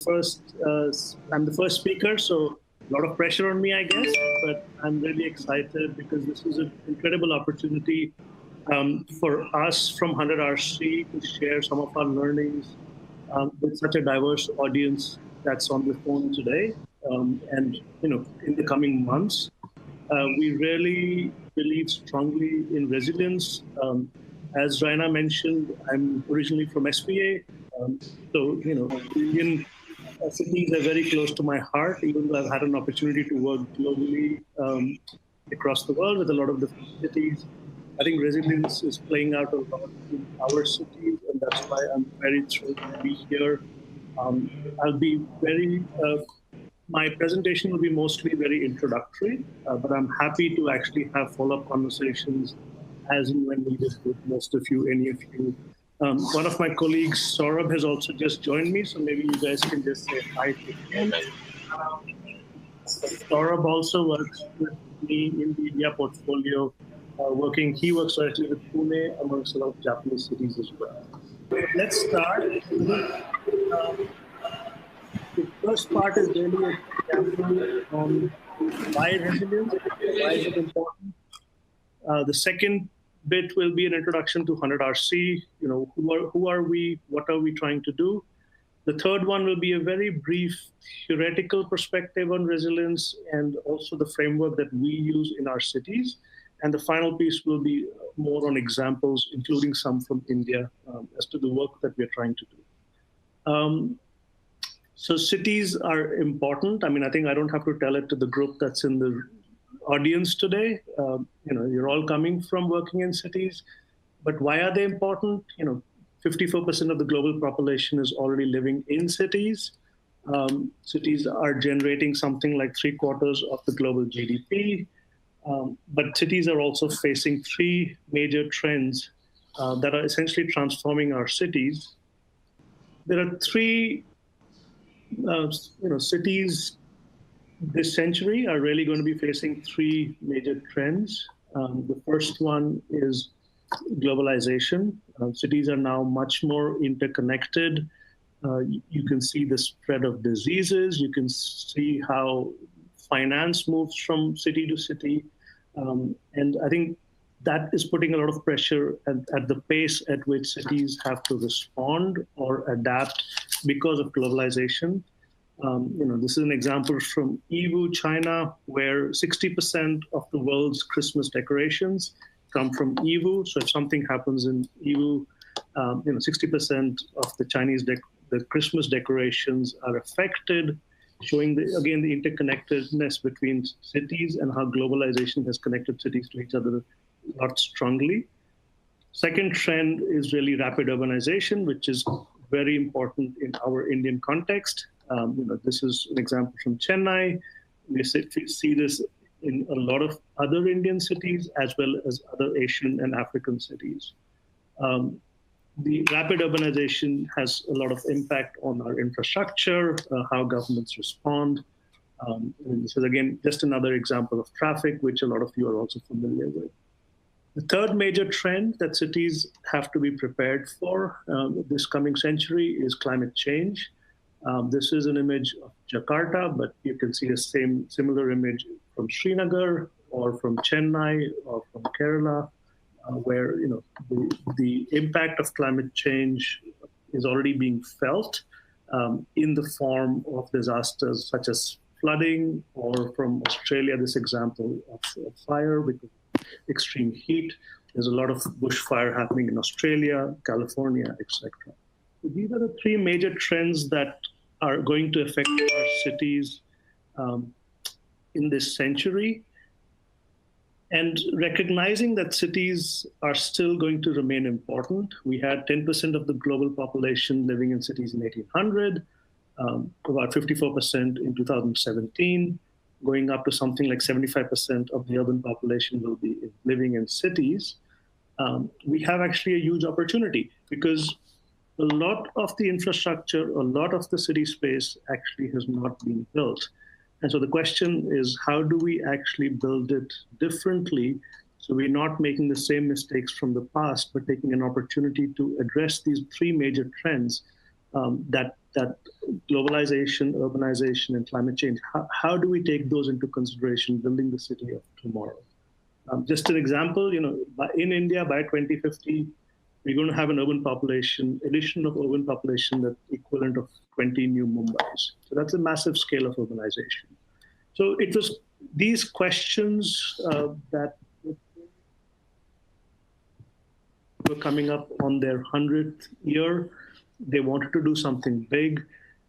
first, I'm the first speaker, so a lot of pressure on me, I guess, but I'm really excited because this is an incredible opportunity for us from 100RC to share some of our learnings with such a diverse audience that's on the phone today. And, in the coming months, we really believe strongly in resilience. As Raina mentioned, I'm originally from SPA. So, Indian cities are very close to my heart, even though I've had an opportunity to work globally across the world with a lot of different cities. I think resilience is playing out a lot in our cities, and that's why I'm very thrilled to be here. I'll be my presentation will be mostly very introductory, but I'm happy to actually have follow-up conversations as and when needed with most of you, any of you. One of my colleagues, Saurabh, has also just joined me, so maybe you guys can just say hi to him. Saurabh also works with me in the India portfolio, he works directly with Pune, amongst a lot of Japanese cities as well. Let's start. The first part is really an example on why resilience, why is it important. The second bit will be an introduction to 100RC. Who are we? What are we trying to do? The third one will be a very brief theoretical perspective on resilience and also the framework that we use in our cities. And the final piece will be more on examples, including some from India, as to the work that we're trying to do. So cities are important. I mean, I think I don't have to tell it to the group that's in the audience today. You're all coming from working in cities, but why are they important? 54% of the global population is already living in cities. Cities are generating something like 3/4 of the global GDP. But cities are also facing three major trends that are essentially transforming our cities. There are three, cities this century are really going to be facing three major trends. The first one is globalization. Cities are now much more interconnected. You can see the spread of diseases. You can see how finance moves from city to city. And I think that is putting a lot of pressure at the pace at which cities have to respond or adapt because of globalization. This is an example from Yiwu, China, where 60% of the world's Christmas decorations come from Yiwu. So if something happens in Yiwu, 60% of the the Christmas decorations are affected, showing the interconnectedness between cities and how globalization has connected cities to each other a lot strongly. Second trend is really rapid urbanization, which is very important in our Indian context. This is an example from Chennai. We see this in a lot of other Indian cities as well as other Asian and African cities. The rapid urbanization has a lot of impact on our infrastructure, how governments respond. This is, again, just another example of traffic, which a lot of you are also familiar with. The third major trend that cities have to be prepared for this coming century is climate change. This is an image of Jakarta, but you can see a similar image from Srinagar or from Chennai or from Kerala, where the impact of climate change is already being felt in the form of disasters such as flooding, or from Australia, this example of fire with extreme heat. There's a lot of bushfire happening in Australia, California, etc. So these are the three major trends that are going to affect our cities in this century. And recognizing that cities are still going to remain important. We had 10% of the global population living in cities in 1800, about 54% in 2017, going up to something like 75% of the urban population will be living in cities. We have actually a huge opportunity because a lot of the infrastructure, a lot of the city space actually has not been built. And so the question is, how do we actually build it differently so we're not making the same mistakes from the past, but taking an opportunity to address these three major trends that that globalization, urbanization, and climate change, how do we take those into consideration building the city of tomorrow? Just an example, in India by 2050, we're going to have an urban population, addition of urban population that's equivalent of 20 new Mumbais. So that's a massive scale of urbanization. So it was these questions that were coming up on their 100th year. They wanted to do something big.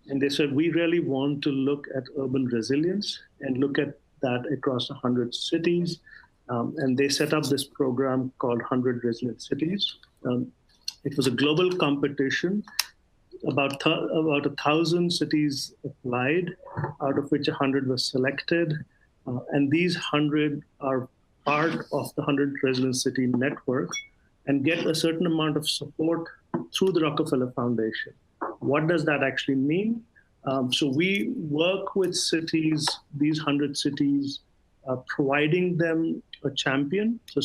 And they said, we really want to look at urban resilience and look at that across 100 cities. And they set up this program called 100 Resilient Cities. It was a global competition. About 1,000 cities applied, out of which 100 were selected. And these 100 are part of the 100 Resilient City network and get a certain amount of support through the Rockefeller Foundation. What does that actually mean? So we work with cities, these 100 cities, providing them a champion. So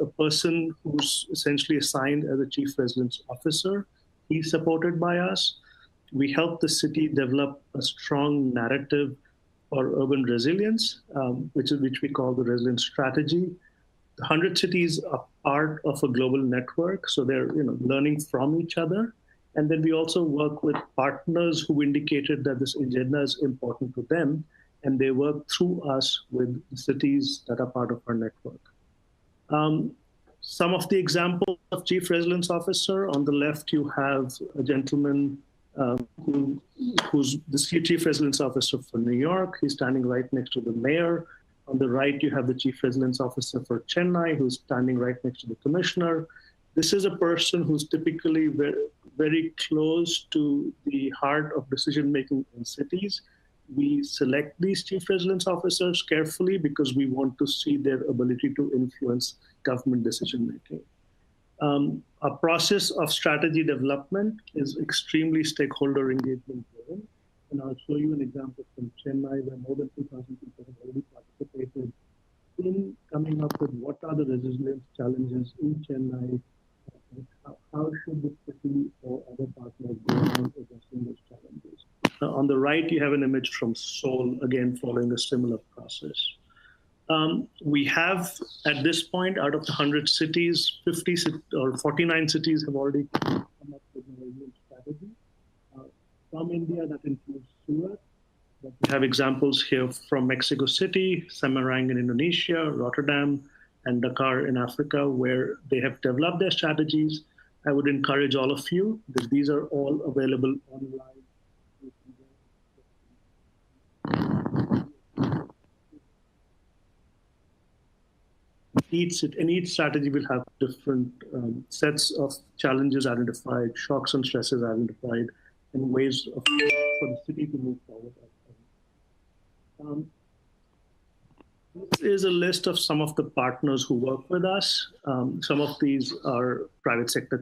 a person who's essentially assigned as a chief residence officer, he's supported by us. We help the city develop a strong narrative for urban resilience, which we call the resilience strategy. The 100 cities are part of a global network, so they're learning from each other. And then we also work with partners who indicated that this agenda is important to them, and they work through us with the cities that are part of our network. Some of the examples of Chief Resilience Officer, on the left you have a gentleman who's the Chief Resilience Officer for New York. He's standing right next to the mayor. On the right, you have the Chief Resilience Officer for Chennai, who's standing right next to the commissioner. This is a person who's typically very, very close to the heart of decision-making in cities. We select these Chief Resilience Officers carefully because we want to see their ability to influence government decision-making. Our process of strategy development is extremely stakeholder engagement driven. And I'll show you an example from Chennai where more than 2,000 people have already participated in coming up with what are the resilience challenges in Chennai, how should the city or other partners go around addressing those challenges. Now, on the right, you have an image from Seoul, again, following a similar process. We have, at this point, out of the 100 cities, 49 cities have already come up with a resilience strategy. From India, that includes Surat. But we have examples here from Mexico City, Semarang in Indonesia, Rotterdam, and Dakar in Africa, where they have developed their strategies. I would encourage all of you, because these are all available online. Each strategy will have different sets of challenges identified, shocks and stresses identified, and ways for the city to move forward. This is a list of some of the partners who work with us. Some of these are private sector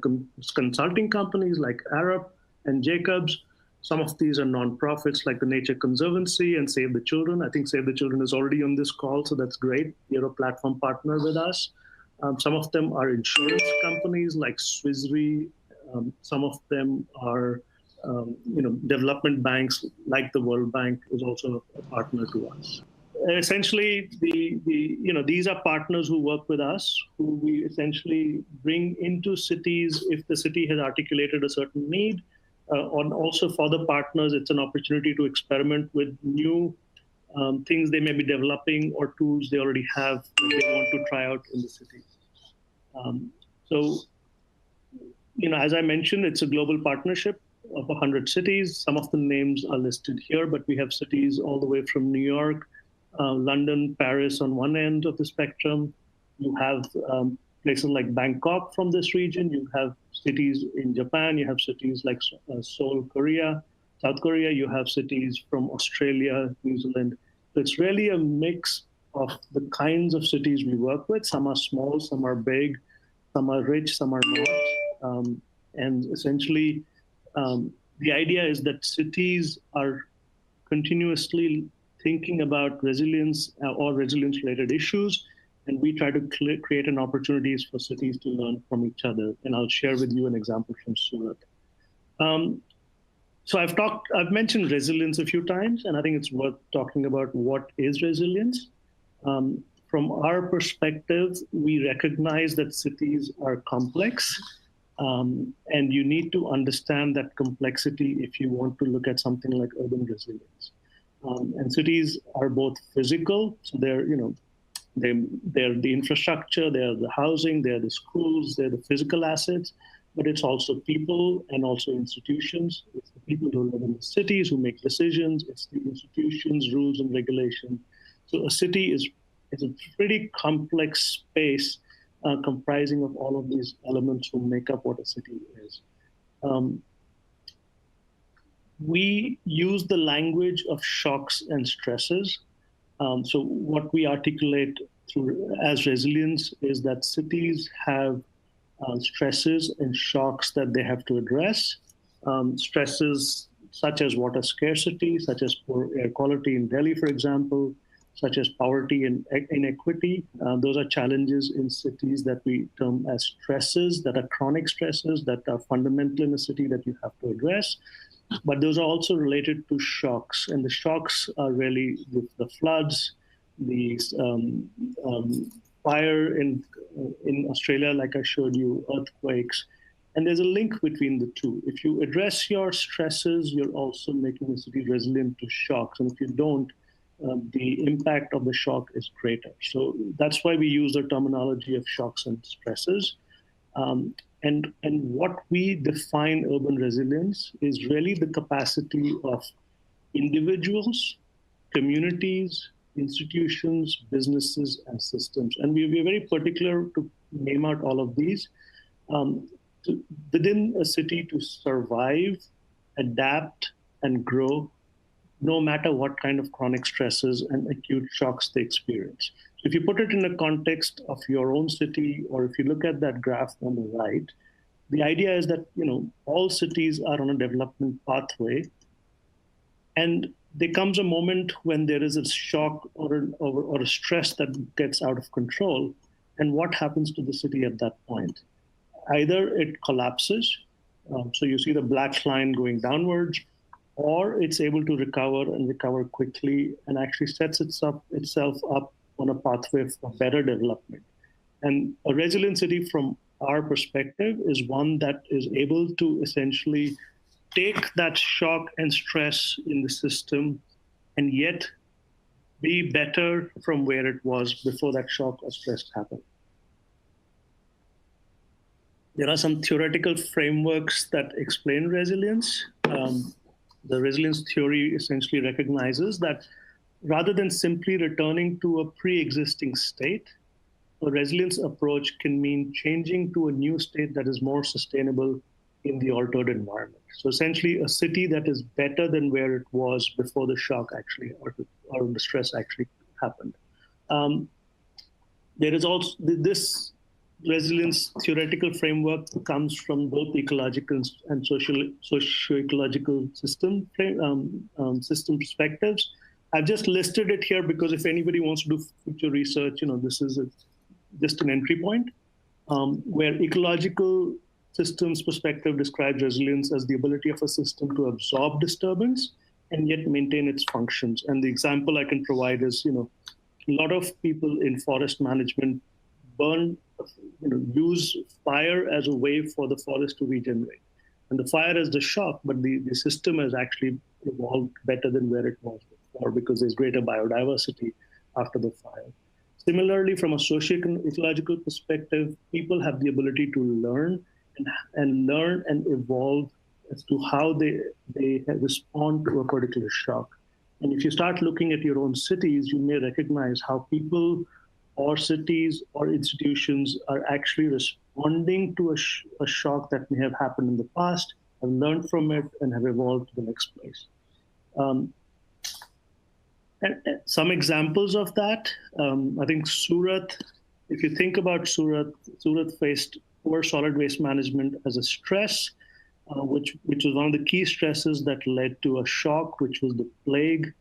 consulting companies like Arup and Jacobs. Some of these are nonprofits like the Nature Conservancy and Save the Children. I think Save the Children is already on this call, so that's great. You're a platform partner with us. Some of them are insurance companies like Swiss Re. Some of them are development banks like the World Bank is also a partner to us. Essentially, these are partners who work with us, who we essentially bring into cities if the city has articulated a certain need. And also for the partners, it's an opportunity to experiment with new things they may be developing or tools they already have that they want to try out in the city. As I mentioned, it's a global partnership of 100 cities. Some of the names are listed here, but we have cities all the way from New York, London, Paris on one end of the spectrum. You have places like Bangkok from this region. You have cities in Japan. You have cities like Seoul, Korea, South Korea. You have cities from Australia, New Zealand. So it's really a mix of the kinds of cities we work with. Some are small, some are big, some are rich, some are not. And essentially, the idea is that cities are continuously thinking about resilience or resilience-related issues, and we try to create an opportunities for cities to learn from each other. And I'll share with you an example from Surat. So I've mentioned resilience a few times, and I think it's worth talking about what is resilience. From our perspective, we recognize that cities are complex, and you need to understand that complexity if you want to look at something like urban resilience. And cities are both physical, so they're the infrastructure, they're the housing, they're the schools, they're the physical assets, but it's also people and also institutions. It's the people who live in the cities who make decisions. It's the institutions, rules, and regulations. So a city is a pretty complex space comprising of all of these elements who make up what a city is. We use the language of shocks and stresses. So what we articulate as resilience is that cities have stresses and shocks that they have to address. Stresses such as water scarcity, such as poor air quality in Delhi, for example, such as poverty and inequity. Those are challenges in cities that we term as stresses, that are chronic stresses, that are fundamental in a city that you have to address. But those are also related to shocks, and the shocks are really the floods, the fire in Australia, like I showed you, earthquakes, and there's a link between the two. If you address your stresses, you're also making the city resilient to shocks, and if you don't, the impact of the shock is greater. So that's why we use the terminology of shocks and stresses. And what we define urban resilience is really the capacity of individuals, communities, institutions, businesses, and systems. And we're very particular to name out all of these within a city to survive, adapt, and grow, no matter what kind of chronic stresses and acute shocks they experience. So if you put it in the context of your own city, or if you look at that graph on the right, the idea is that all cities are on a development pathway, and there comes a moment when there is a shock or a stress that gets out of control, and what happens to the city at that point? Either it collapses, so you see the black line going downwards, or it's able to recover quickly and actually sets itself up on a pathway for better development. And a resilient city from our perspective is one that is able to essentially take that shock and stress in the system and yet be better from where it was before that shock or stress happened. There are some theoretical frameworks that explain resilience. The resilience theory essentially recognizes that rather than simply returning to a pre-existing state, a resilience approach can mean changing to a new state that is more sustainable in the altered environment. So essentially a city that is better than where it was before the shock actually, or the stress actually happened. There is also this resilience theoretical framework comes from both ecological and socio-ecological system perspectives. I've just listed it here because if anybody wants to do future research, this is just an entry point, where ecological systems perspective describes resilience as the ability of a system to absorb disturbance and yet maintain its functions. And the example I can provide is, a lot of people in forest management use fire as a way for the forest to regenerate. And the fire is the shock, but the system has actually evolved better than where it was before because there's greater biodiversity after the fire. Similarly, from a socio-ecological perspective, people have the ability to learn and evolve as to how they respond to a particular shock. And if you start looking at your own cities, you may recognize how people or cities or institutions are actually responding to a shock that may have happened in the past, have learned from it, and have evolved to the next place. And some examples of that, I think Surat, if you think about Surat faced poor solid waste management as a stress, which was one of the key stresses that led to a shock, which was the plague.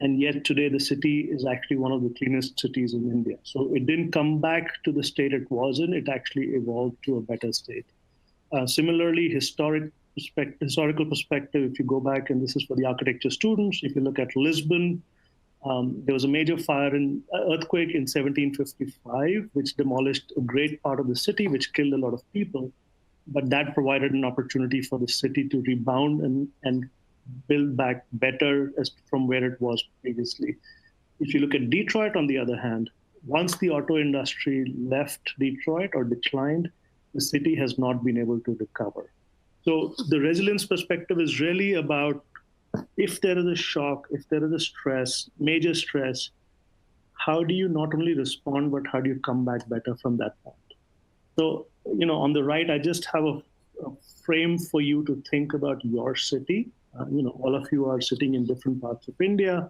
And yet today the city is actually one of the cleanest cities in India. So it didn't come back to the state it was in, it actually evolved to a better state. Similarly, historic historical perspective, if you go back, and this is for the architecture students, if you look at Lisbon, there was a major earthquake in 1755, which demolished a great part of the city, which killed a lot of people. But that provided an opportunity for the city to rebound and build back better from where it was previously. If you look at Detroit, on the other hand, once the auto industry left Detroit or declined, the city has not been able to recover. So the resilience perspective is really about, if there is a shock, if there is a stress, major stress, how do you not only respond, but how do you come back better from that point? So, on the right, I just have a frame for you to think about your city. All of you are sitting in different parts of India.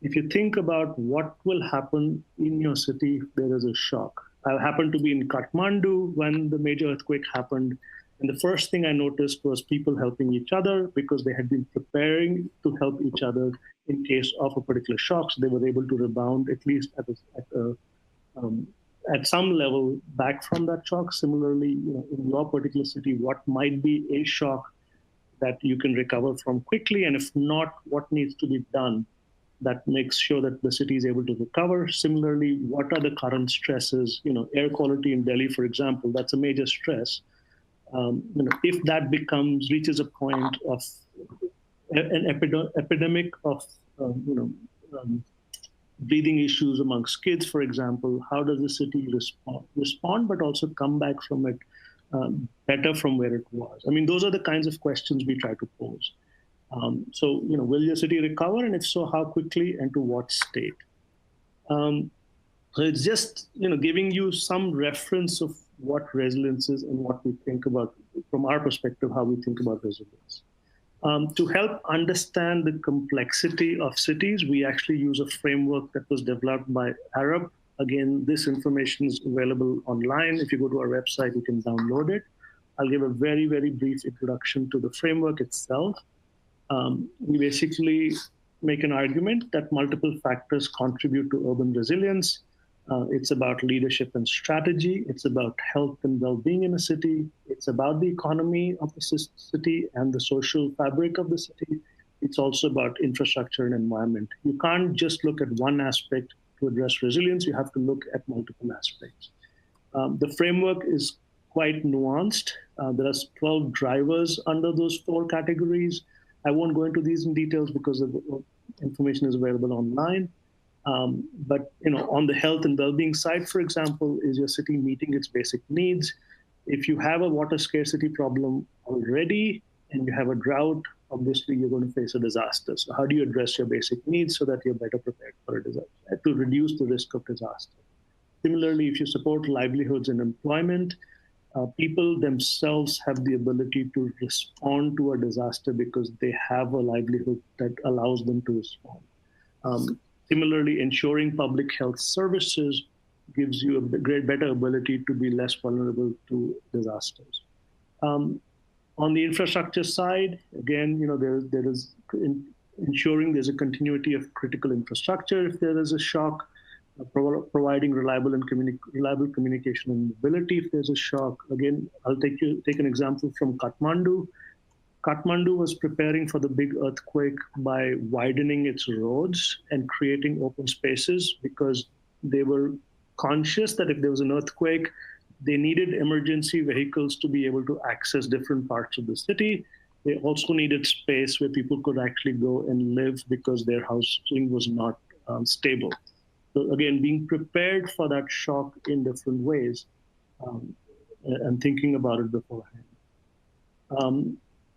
If you think about what will happen in your city if there is a shock. I happened to be in Kathmandu when the major earthquake happened. And the first thing I noticed was people helping each other because they had been preparing to help each other in case of a particular shock. So they were able to rebound at least at some level back from that shock. Similarly, in your particular city, what might be a shock that you can recover from quickly? And if not, what needs to be done that makes sure that the city is able to recover? Similarly, what are the current stresses? Air quality in Delhi, for example, that's a major stress. If that reaches a point of an epidemic of, breathing issues amongst kids, for example, how does the city respond, but also come back from it better from where it was? I mean, those are the kinds of questions we try to pose. Will your city recover? And if so, how quickly and to what state? So it's just, giving you some reference of what resilience is and what we think about, from our perspective, how we think about resilience. To help understand the complexity of cities, we actually use a framework that was developed by Arab. Again, this information is available online. If you go to our website, you can download it. I'll give a very, very brief introduction to the framework itself. We basically make an argument that multiple factors contribute to urban resilience. It's about leadership and strategy. It's about health and well-being in a city. It's about the economy of the city and the social fabric of the city. It's also about infrastructure and environment. You can't just look at one aspect to address resilience. You have to look at multiple aspects. The framework is quite nuanced. There are 12 drivers under those 4 categories. I won't go into these in details because the information is available online. But on the health and well-being side, for example, is your city meeting its basic needs? If you have a water scarcity problem already and you have a drought, obviously you're going to face a disaster. So how do you address your basic needs so that you're better prepared for a disaster, to reduce the risk of disaster? Similarly, if you support livelihoods and employment, people themselves have the ability to respond to a disaster because they have a livelihood that allows them to respond. Similarly, ensuring public health services gives you a better ability to be less vulnerable to disasters. On the infrastructure side, again, there is ensuring there's a continuity of critical infrastructure if there is a shock, providing reliable communication and mobility if there's a shock. Again, I'll take an example from Kathmandu. Kathmandu was preparing for the big earthquake by widening its roads and creating open spaces because they were conscious that if there was an earthquake, they needed emergency vehicles to be able to access different parts of the city. They also needed space where people could actually go and live because their housing was not stable. So again, being prepared for that shock in different ways and thinking about it beforehand.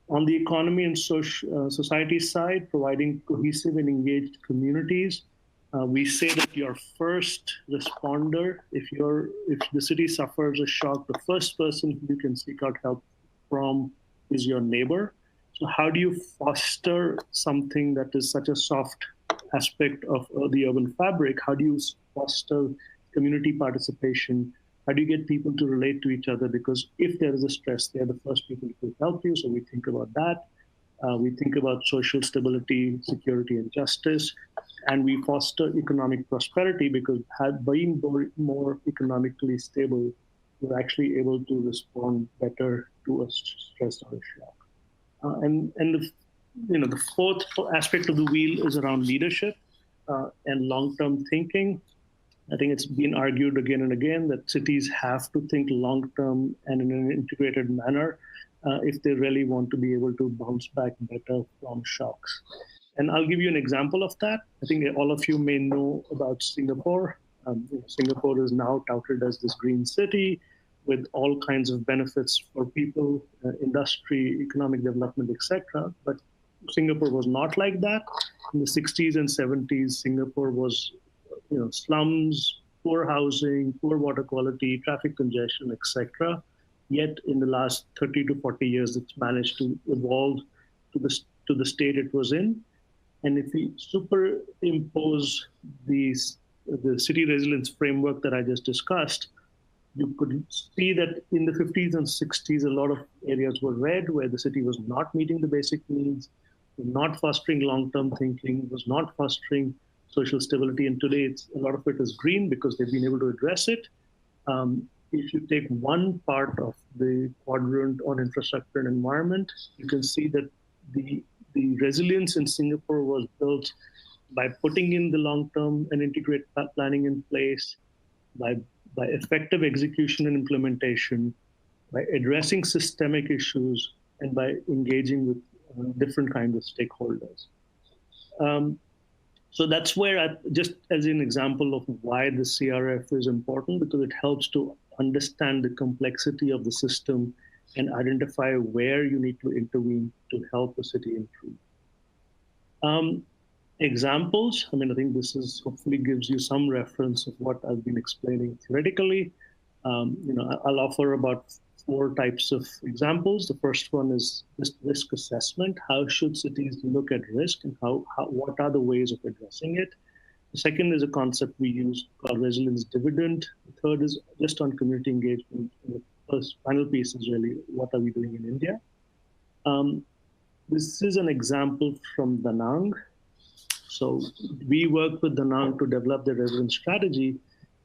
On the economy and society side, providing cohesive and engaged communities. We say that your first responder, if the city suffers a shock, the first person who you can seek out help from is your neighbor. So how do you foster something that is such a soft aspect of the urban fabric? How do you foster community participation? How do you get people to relate to each other? Because if there is a stress, they're the first people to help you. So we think about that. We think about social stability, security, and justice. And we foster economic prosperity because being more economically stable, you're actually able to respond better to a stress or a shock. And the fourth aspect of the wheel is around leadership and long-term thinking. I think it's been argued again and again that cities have to think long-term and in an integrated manner if they really want to be able to bounce back better from shocks. And I'll give you an example of that. I think all of you may know about Singapore. Singapore is now touted as this green city with all kinds of benefits for people, industry, economic development, etc. But Singapore was not like that. In the 60s and 70s, Singapore was, slums, poor housing, poor water quality, traffic congestion, etc. Yet in the last 30 to 40 years, it's managed to evolve to the state it was in. And if we superimpose the city resilience framework that I just discussed, you could see that in the 50s and 60s, a lot of areas were red, where the city was not meeting the basic needs, not fostering long-term thinking, was not fostering social stability. And today, a lot of it is green because they've been able to address it. If you take one part of the quadrant on infrastructure and environment, you can see that the resilience in Singapore was built by putting in the long-term and integrated planning in place, by effective execution and implementation, by addressing systemic issues, and by engaging with different kinds of stakeholders. So that's where, just as an example of why the CRF is important, because it helps to understand the complexity of the system and identify where you need to intervene to help the city improve. Examples, I think this hopefully gives you some reference of what I've been explaining theoretically. I'll offer about 4 types of examples. The first one is risk assessment. How should cities look at risk, and what are the ways of addressing it? The second is a concept we use called resilience dividend. The third is just on community engagement. And the first final piece is really what are we doing in India. This is an example from Da Nang. So we work with Da Nang to develop the resilience strategy.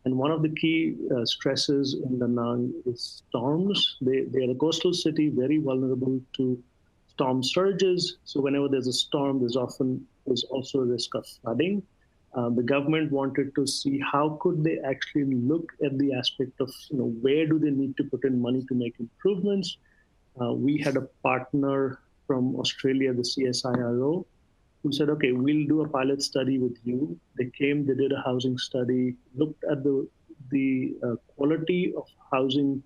And one of the key stresses in Da Nang is storms. They are a coastal city, very vulnerable to storm surges. So whenever there's a storm, there's also a risk of flooding. The government wanted to see how could they actually look at the aspect of, where do they need to put in money to make improvements. We had a partner from Australia, the CSIRO, who said, okay, we'll do a pilot study with you. They came, they did a housing study, looked at the quality of housing,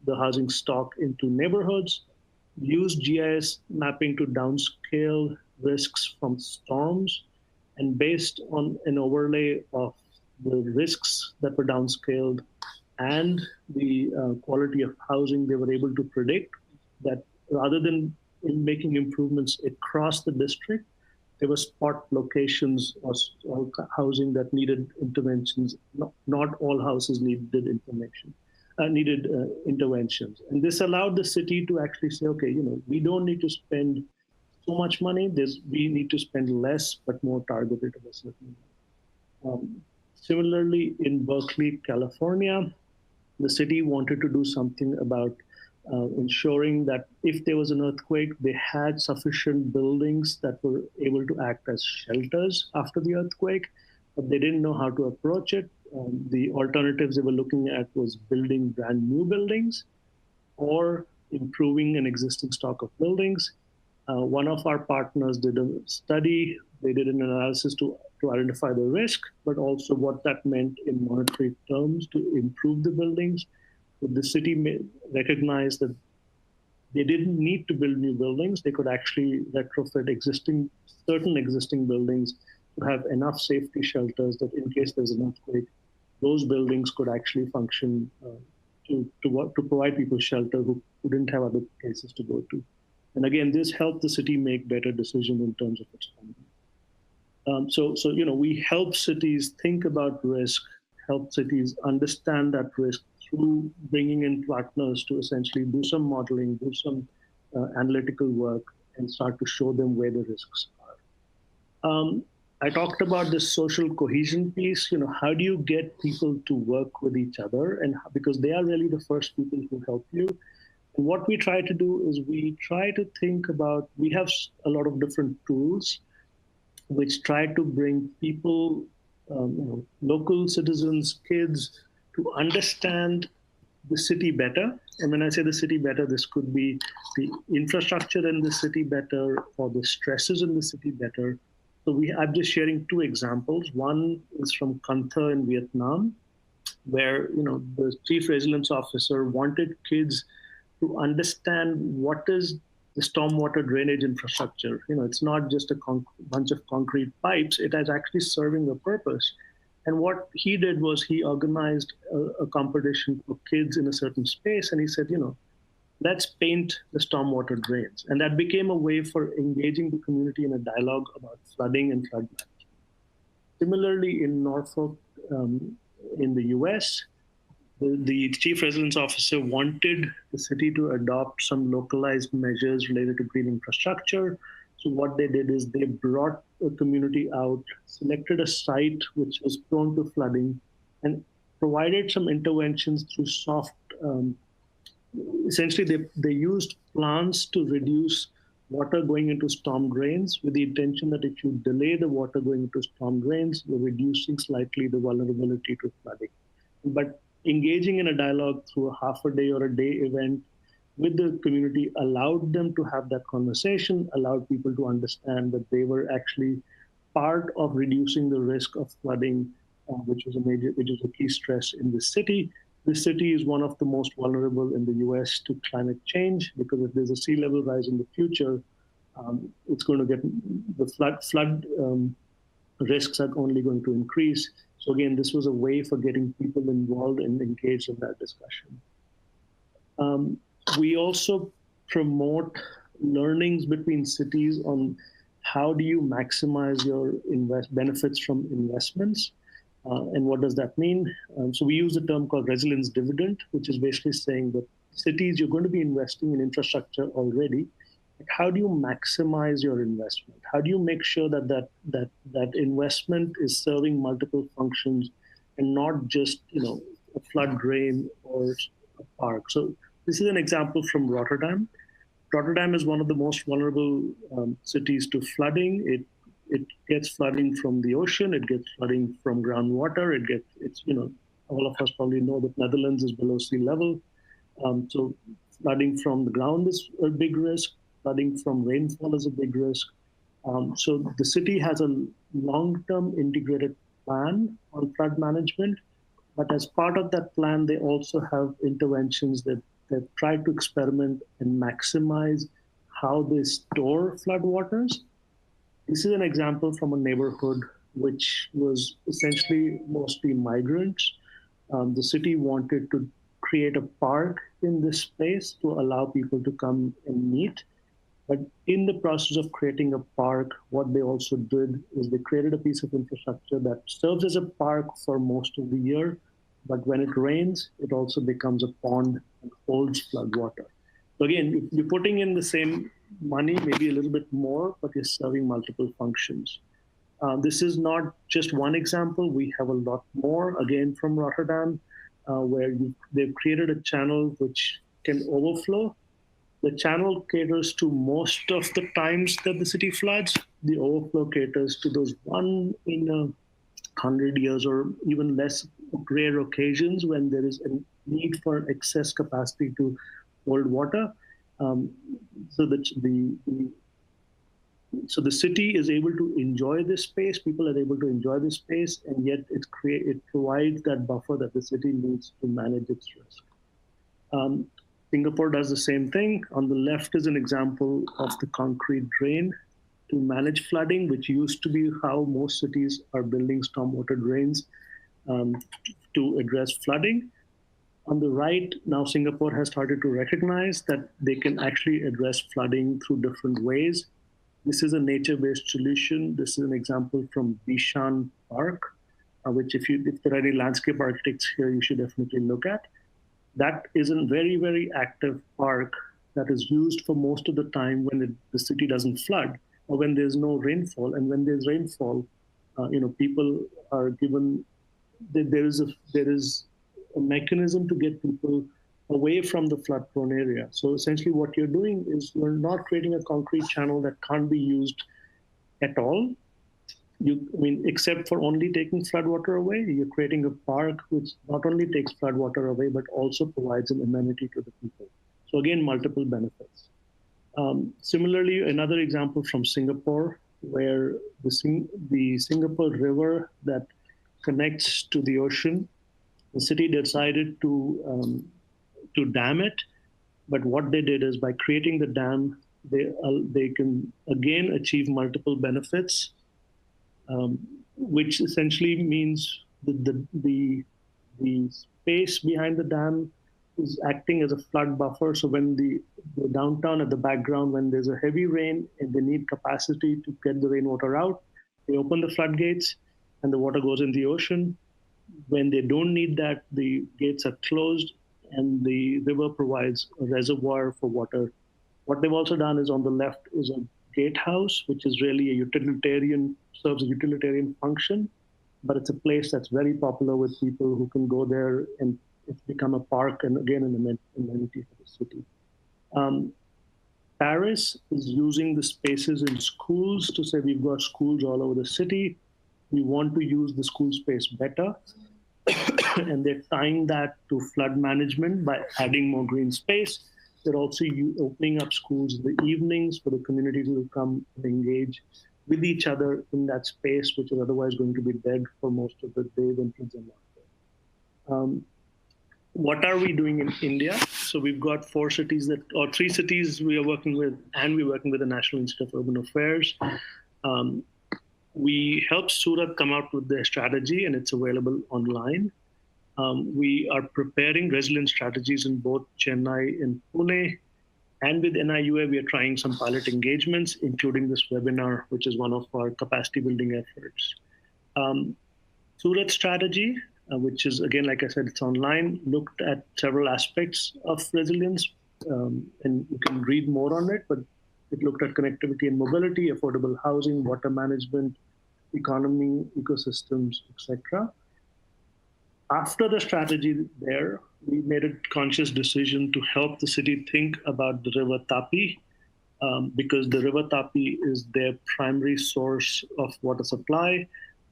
the housing stock into neighborhoods, used GIS mapping to downscale risks from storms, and based on an overlay of the risks that were downscaled and the quality of housing, they were able to predict that rather than making improvements across the district, there were spot locations or housing that needed interventions. Not all houses needed interventions. And this allowed the city to actually say, okay, we don't need to spend so much money. We need to spend less, but more targeted at a certain level. Similarly, in Berkeley, California, the city wanted to do something about ensuring that if there was an earthquake, they had sufficient buildings that were able to act as shelters after the earthquake, but they didn't know how to approach it. The alternatives they were looking at was building brand new buildings or improving an existing stock of buildings. One of our partners did a study. They did an analysis to identify the risk, but also what that meant in monetary terms to improve the buildings. But the city recognized that they didn't need to build new buildings. They could actually retrofit certain existing buildings to have enough safety shelters that in case there's an earthquake, those buildings could actually function to provide people shelter who didn't have other places to go to. And again, this helped the city make better decisions in terms of its funding. So we help cities think about risk, help cities understand that risk through bringing in partners to essentially do some modeling, do some analytical work, and start to show them where the risks are. I talked about this social cohesion piece. How do you get people to work with each other? And because they are really the first people who help you. And what we try to do is we try to think about, we have a lot of different tools which try to bring people, local citizens, kids, to understand the city better. And when I say the city better, this could be the infrastructure in the city better or the stresses in the city better. So I'm just sharing two examples. One is from Can Tho in Vietnam, where the chief resilience officer wanted kids to understand what is the stormwater drainage infrastructure. It's not just a bunch of concrete pipes. It is actually serving a purpose. And what he did was he organized a competition for kids in a certain space, and he said, let's paint the stormwater drains. And that became a way for engaging the community in a dialogue about flooding and flood management. Similarly, in Norfolk, in the US, the chief resilience officer wanted the city to adopt some localized measures related to green infrastructure. So what they did is they brought a community out, selected a site which was prone to flooding, and provided some interventions through soft, essentially they used plants to reduce water going into storm drains, with the intention that if you delay the water going into storm drains, you're reducing slightly the vulnerability to flooding. But engaging in a dialogue through a half a day or a day event with the community allowed them to have that conversation, allowed people to understand that they were actually part of reducing the risk of flooding, which was a key stress in the city. The city is one of the most vulnerable in the US to climate change, because if there's a sea level rise in the future, it's going to get the flood risks are only going to increase. So again, this was a way for getting people involved and engaged in that discussion. We also promote learnings between cities on how do you maximize your benefits from investments, and what does that mean? So we use a term called resilience dividend, which is basically saying that cities, you're going to be investing in infrastructure already. How do you maximize your investment? How do you make sure that investment is serving multiple functions and not just a flood drain or a park? So this is an example from Rotterdam. Rotterdam is one of the most vulnerable cities to flooding. It gets flooding from the ocean. It gets flooding from groundwater. All of us probably know that Netherlands is below sea level. So flooding from the ground is a big risk. Flooding from rainfall is a big risk. So the city has a long-term integrated plan on flood management. But as part of that plan, they also have interventions that try to experiment and maximize how they store floodwaters. This is an example from a neighborhood which was essentially mostly migrants. The city wanted to create a park in this space to allow people to come and meet. But in the process of creating a park, what they also did is they created a piece of infrastructure that serves as a park for most of the year. But when it rains, it also becomes a pond and holds flood water. So again, you're putting in the same money, maybe a little bit more, but you're serving multiple functions. This is not just one example. We have a lot more, again, from Rotterdam, where they've created a channel which can overflow. The channel caters to most of the times that the city floods. The overflow caters to those 1 in 100 years or even less rare occasions when there is a need for excess capacity to hold water. So the city is able to enjoy this space. People are able to enjoy this space, and yet it provides that buffer that the city needs to manage its risk. Singapore does the same thing. On the left is an example of the concrete drain to manage flooding, which used to be how most cities are building stormwater drains to address flooding. On the right, now Singapore has started to recognize that they can actually address flooding through different ways. This is a nature-based solution. This is an example from Bishan Park, which if there are any landscape architects here, you should definitely look at. That is a very, very active park that is used for most of the time when the city doesn't flood or when there's no rainfall. And when there's rainfall, people are given, there is a mechanism to get people away from the flood-prone area. So essentially what you're doing is you're not creating a concrete channel that can't be used at all. Except for only taking floodwater away, you're creating a park which not only takes floodwater away, but also provides an amenity to the people. So again, multiple benefits. Similarly, another example from Singapore, where the Singapore River that connects to the ocean, the city decided to dam it. But what they did is by creating the dam, they can again achieve multiple benefits, which essentially means the space behind the dam is acting as a flood buffer. So when the downtown at the background, when there's a heavy rain and they need capacity to get the rainwater out, they open the floodgates and the water goes in the ocean. When they don't need that, the gates are closed and the river provides a reservoir for water. What they've also done is on the left is a gatehouse, which is really serves a utilitarian function, but it's a place that's very popular with people who can go there, and it's become a park and again an amenity for the city. Paris is using the spaces in schools to say we've got schools all over the city. We want to use the school space better. And they're tying that to flood management by adding more green space. They're also opening up schools in the evenings for the community to come and engage with each other in that space, which is otherwise going to be dead for most of the day when kids are not there. What are we doing in India? So we've got three cities we are working with, and we're working with the National Institute of Urban Affairs. We helped Surat come out with their strategy, and it's available online. We are preparing resilience strategies in both Chennai and Pune. And with NIUA, we are trying some pilot engagements, including this webinar, which is one of our capacity building efforts. Surat strategy, which is, again, like I said, it's online, looked at several aspects of resilience, and you can read more on it, but it looked at connectivity and mobility, affordable housing, water management, economy, ecosystems, etc. After the strategy there, we made a conscious decision to help the city think about the river Tapi, because the river Tapi is their primary source of water supply.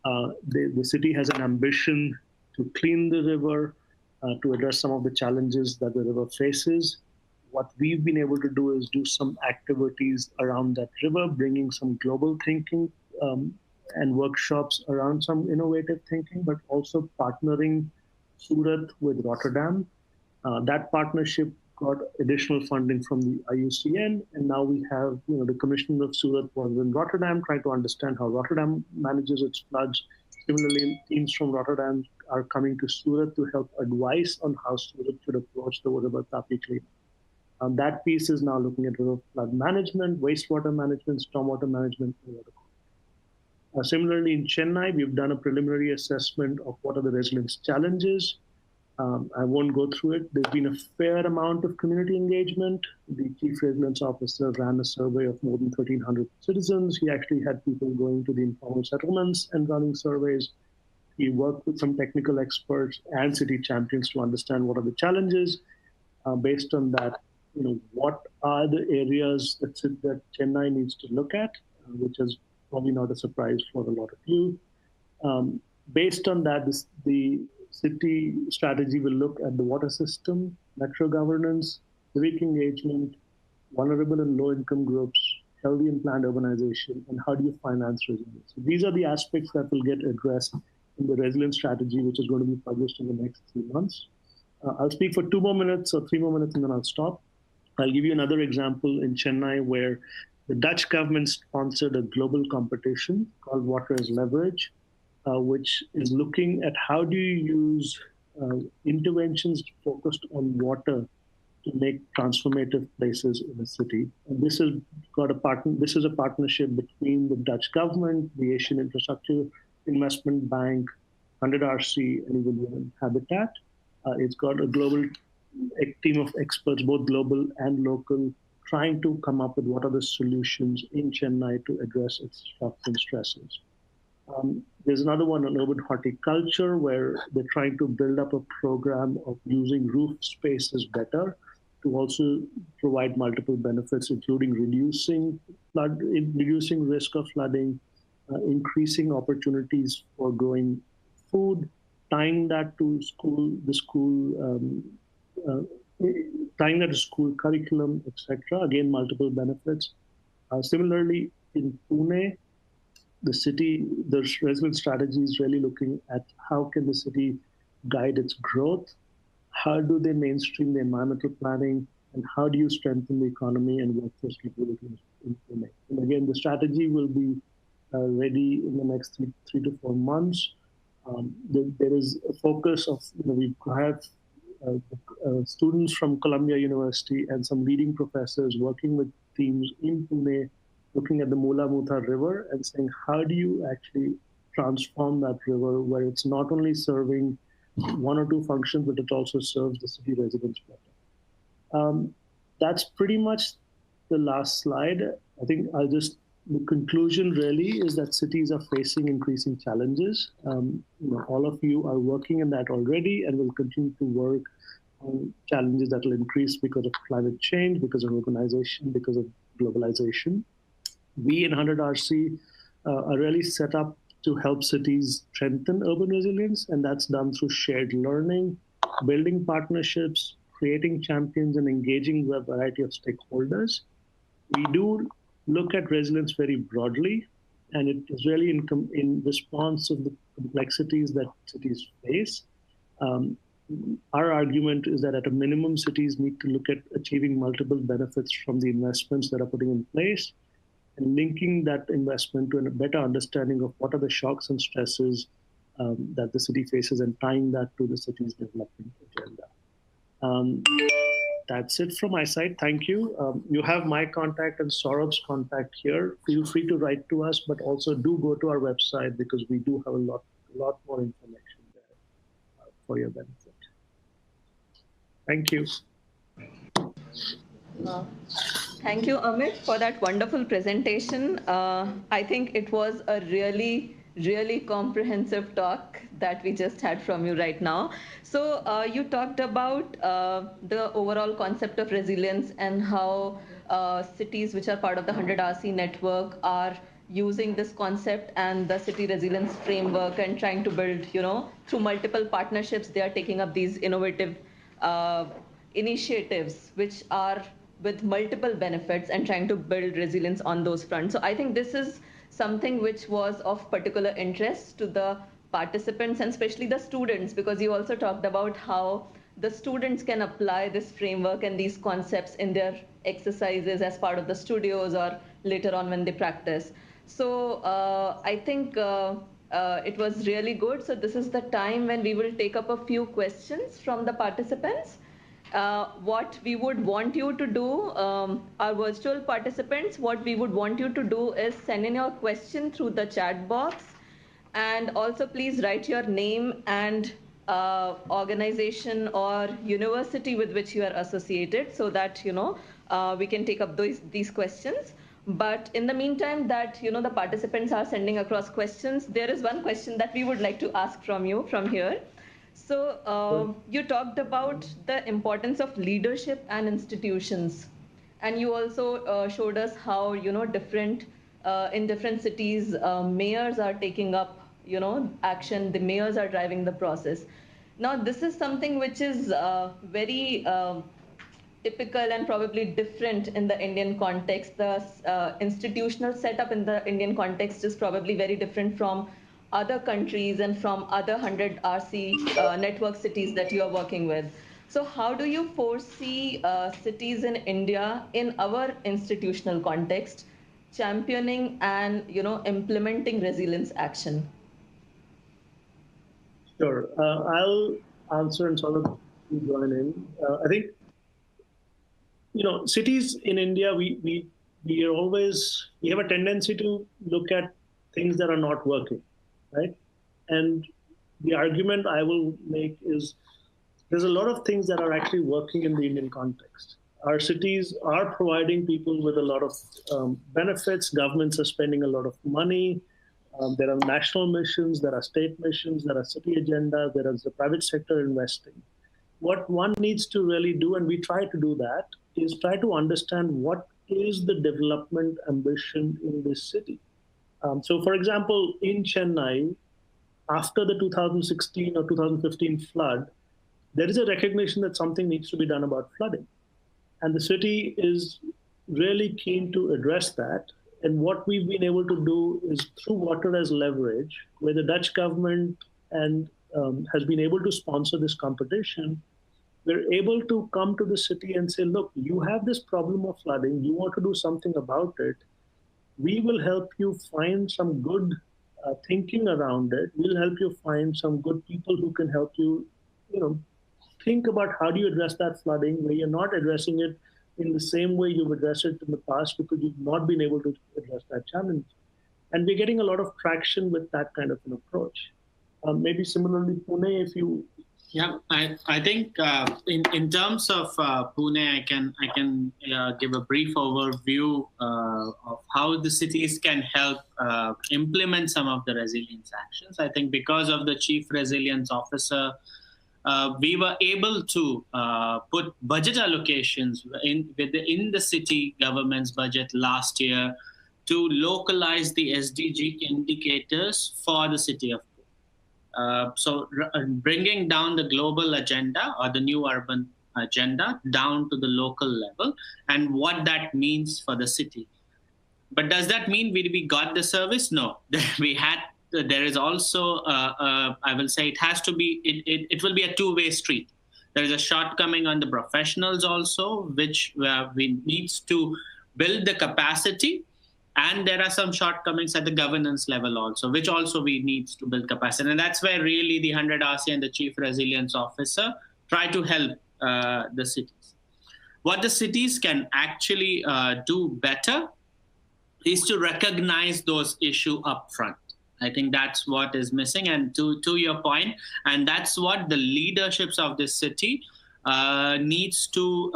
The city has an ambition to clean the river, to address some of the challenges that the river faces. What we've been able to do is do some activities around that river, bringing some global thinking and workshops around some innovative thinking, but also partnering Surat with Rotterdam. That partnership got additional funding from the IUCN, and now we have, the Commissioner of Surat was in Rotterdam, trying to understand how Rotterdam manages its floods. Similarly, teams from Rotterdam are coming to Surat to help advise on how Surat should approach the river Tapi cleanup. That piece is now looking at river flood management, wastewater management, stormwater management, and water quality. Similarly, in Chennai, we've done a preliminary assessment of what are the resilience challenges. I won't go through it. There's been a fair amount of community engagement. The Chief Resilience Officer ran a survey of more than 1,300 citizens. He actually had people going to the informal settlements and running surveys. He worked with some technical experts and city champions to understand what are the challenges. Based on that, what are the areas that Chennai needs to look at, which is probably not a surprise for a lot of you. Based on that, the city strategy will look at the water system, metro governance, civic engagement, vulnerable and low-income groups, healthy and planned urbanization, and how do you finance resilience. So these are the aspects that will get addressed in the resilience strategy, which is going to be published in the next 3 months. I'll speak for 2 more minutes or 3 more minutes, and then I'll stop. I'll give you another example in Chennai where the Dutch government sponsored a global competition called Water as Leverage, which is looking at how do you use interventions focused on water to make transformative places in the city. And this is a partnership between the Dutch government, the Asian Infrastructure Investment Bank, 100RC, and even Human Habitat. It's got a global team of experts, both global and local, trying to come up with what are the solutions in Chennai to address its shocks and stresses. There's another one on urban horticulture where they're trying to build up a program of using roof spaces better to also provide multiple benefits, including reducing risk of flooding, increasing opportunities for growing food, tying that to uh, tying that to school curriculum, etc. Again, multiple benefits. Similarly, in Pune, the resident strategy is really looking at how can the city guide its growth, how do they mainstream the environmental planning, and how do you strengthen the economy and workforce capability in Pune. And again, the strategy will be ready in the next three to 4 months. There is a focus of, we have students from Columbia University and some leading professors working with teams in Pune, looking at the Mula Mutha River and saying, how do you actually transform that river where it's not only serving one or two functions, but it also serves the city residents better. That's pretty much the last slide. I think the conclusion really is that cities are facing increasing challenges. All of you are working in that already and will continue to work on challenges that will increase because of climate change, because of urbanization, because of globalization. We in 100RC are really set up to help cities strengthen urban resilience, and that's done through shared learning, building partnerships, creating champions, and engaging with a variety of stakeholders. We do look at resilience very broadly, and it is really in response to the complexities that cities face. Our argument is that at a minimum, cities need to look at achieving multiple benefits from the investments that are putting in place, and linking that investment to a better understanding of what are the shocks and stresses that the city faces and tying that to the city's development agenda. That's it from my side. Thank you. You have my contact and Saurabh's contact here. Feel free to write to us, but also do go to our website because we do have a lot more information there for your benefit. Thank you. Thank you, Amit, for that wonderful presentation. I think it was a really, really comprehensive talk that we just had from you right now. So you talked about the overall concept of resilience and how cities which are part of the 100RC network are using this concept and the city resilience framework and trying to build, through multiple partnerships, they are taking up these innovative initiatives which are with multiple benefits and trying to build resilience on those fronts. So I think this is something which was of particular interest to the participants and especially the students, because you also talked about how the students can apply this framework and these concepts in their exercises as part of the studios or later on when they practice. So I think it was really good. So this is the time when we will take up a few questions from the participants. What we would want you to do, our virtual participants, what we would want you to do is send in your question through the chat box, and also please write your name and organization or university with which you are associated so that, we can take up these questions. But in the meantime that, the participants are sending across questions, there is one question that we would like to ask from you from here. So you talked about the importance of leadership and institutions, and you also showed us how different in different cities mayors are taking up action. The mayors are driving the process. Now this is something which is very typical and probably different in the Indian context. The institutional setup in the Indian context is probably very different from other countries and from other 100RC network cities that you are working with. So how do you foresee cities in India in our institutional context championing and implementing resilience action? Sure. I'll answer and sort of join in. I think, cities in India, we have a tendency to look at things that are not working, right? And the argument I will make is there's a lot of things that are actually working in the Indian context. Our cities are providing people with a lot of benefits. Governments are spending a lot of money. There are national missions, there are state missions, there are city agendas, there is the private sector investing. What one needs to really do, and we try to do that, is try to understand what is the development ambition in this city. So, for example, in Chennai, after the 2016 or 2015 flood, there is a recognition that something needs to be done about flooding. And the city is really keen to address that. And what we've been able to do is through water as leverage, where the Dutch government and has been able to sponsor this competition, we're able to come to the city and say, look, you have this problem of flooding, you want to do something about it. We will help you find some good thinking around it. We'll help you find some good people who can help you, think about how do you address that flooding where you're not addressing it in the same way you've addressed it in the past because you've not been able to address that challenge. And we're getting a lot of traction with that kind of an approach. Maybe similarly, Pune, if you... Yeah, I think in terms of Pune, I can give a brief overview of how the cities can help implement some of the resilience actions. I think because of the Chief Resilience Officer, we were able to put budget allocations in the city government's budget last year to localize the SDG indicators for the city of Pune. So bringing down the global agenda or the new urban agenda down to the local level and what that means for the city. But does that mean we got the service? No, there is also, I will say it has to be, it will be a two-way street. There is a shortcoming on the professionals also, which we needs to build the capacity. And there are some shortcomings at the governance level also, which also we need to build capacity. And that's where really the 100RC and the Chief Resilience Officer try to help the cities. What the cities can actually do better is to recognize those issues upfront. I think that's what is missing. And to your point, and that's what the leaderships of this city needs to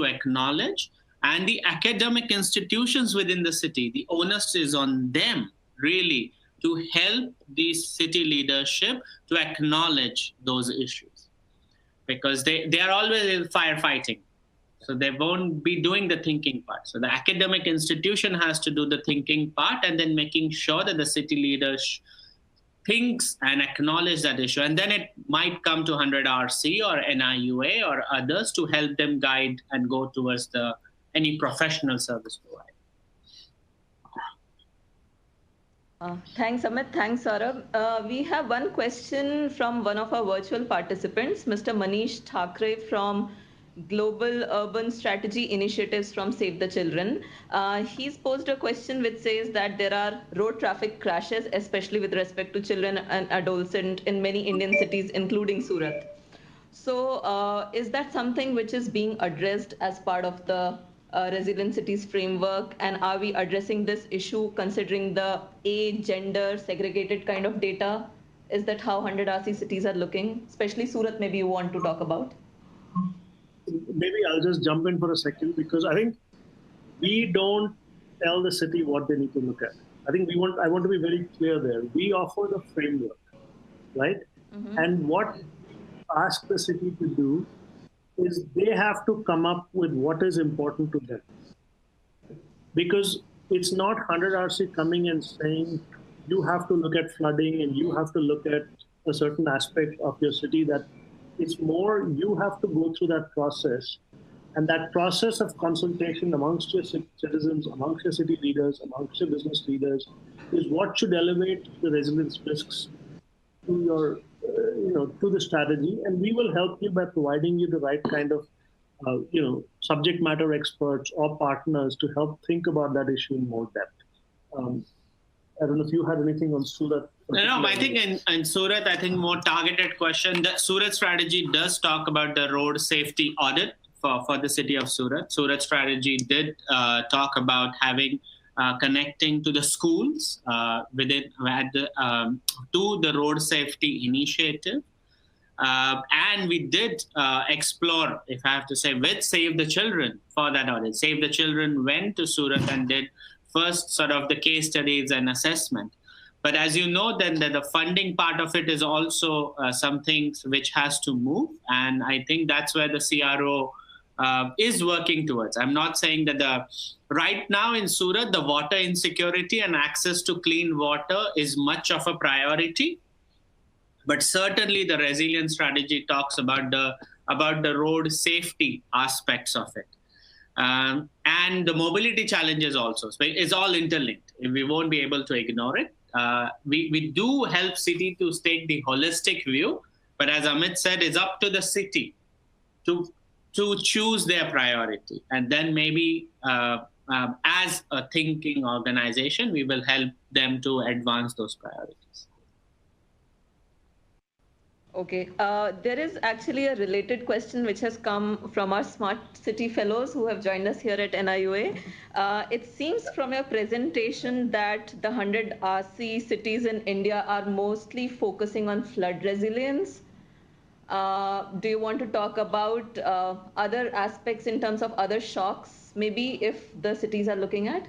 acknowledge. And the academic institutions within the city, the onus is on them really to help the city leadership to acknowledge those issues. Because they are always firefighting. So they won't be doing the thinking part. So the academic institution has to do the thinking part and then making sure that the city leaders thinks and acknowledge that issue. And then it might come to 100RC or NIUA or others to help them guide and go towards any professional service provider. Thanks, Amit. Thanks, Saurabh. We have one question from one of our virtual participants, Mr. Manish Thakre from Global Urban Strategy Initiatives from Save the Children. He's posed a question which says that there are road traffic crashes, especially with respect to children and adolescents in many Indian cities, including Surat. So is that something which is being addressed as part of the Resilient Cities framework, and are we addressing this issue considering the age, gender, segregated kind of data? Is that how 100RC cities are looking? Especially Surat, maybe you want to talk about? Maybe I'll just jump in for a second because I think we don't tell the city what they need to look at. I want to be very clear there. We offer the framework, right? Mm-hmm. And what we ask the city to do is they have to come up with what is important to them. Because it's not 100RC coming and saying, you have to look at flooding and you have to look at a certain aspect of your city. That it's more, you have to go through that process. And that process of consultation amongst your citizens, amongst your city leaders, amongst your business leaders, is what should elevate the resilience risks to your to the strategy, and we will help you by providing you the right kind of, subject matter experts or partners to help think about that issue in more depth. I don't know if you had anything on Surat. No, I think in Surat, I think more targeted question. The Surat strategy does talk about the road safety audit for the city of Surat. Surat strategy did talk about having connecting to the schools to the road safety initiative. And we did explore, if I have to say, with Save the Children for that audit. Save the Children went to Surat and did first sort of the case studies and assessment. But as you know, then the funding part of it is also something which has to move. And I think that's where the CRO is working towards. I'm not saying that right now in Surat, the water insecurity and access to clean water is much of a priority. But certainly the resilience strategy talks about the road safety aspects of it. And the mobility challenges also. So it's all interlinked. We won't be able to ignore it. We do help city to take the holistic view, but as Amit said, it's up to the city to choose their priority. And then maybe as a thinking organization, we will help them to advance those priorities. Okay, there is actually a related question which has come from our Smart City Fellows who have joined us here at NIUA. It seems from your presentation that the 100 RC cities in India are mostly focusing on flood resilience. Do you want to talk about other aspects in terms of other shocks, maybe if the cities are looking at?